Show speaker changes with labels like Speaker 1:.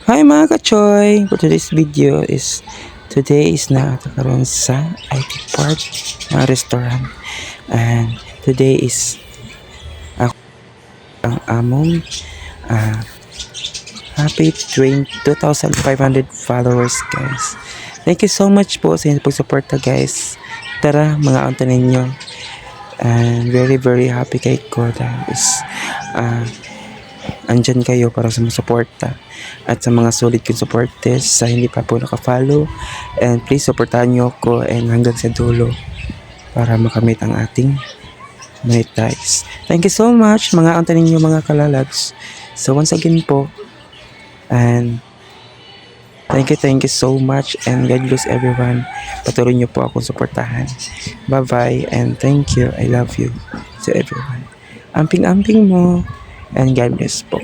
Speaker 1: Hi mga kachoy! For today's video is today is nakakaroon sa IT Park na restaurant, and today is ako ang among uh, happy 2,500 followers guys. Thank you so much po sa inyong pagsuporta guys. Tara mga anto ninyo, and very happy kay ko dahil is andyan kayo para sa mga suporta at sa mga solid kong supporters sa hindi pa po nakafollow, and please supportahan nyo ako and hanggang sa dulo para makamit ang ating monetize. Thank you so much mga anto ninyo mga kalalags. So once again po, and thank you so much, and God bless everyone. Patuloy nyo po akong suportahan. Bye bye and thank you. I love you to everyone. Amping-amping mo, and God bless po.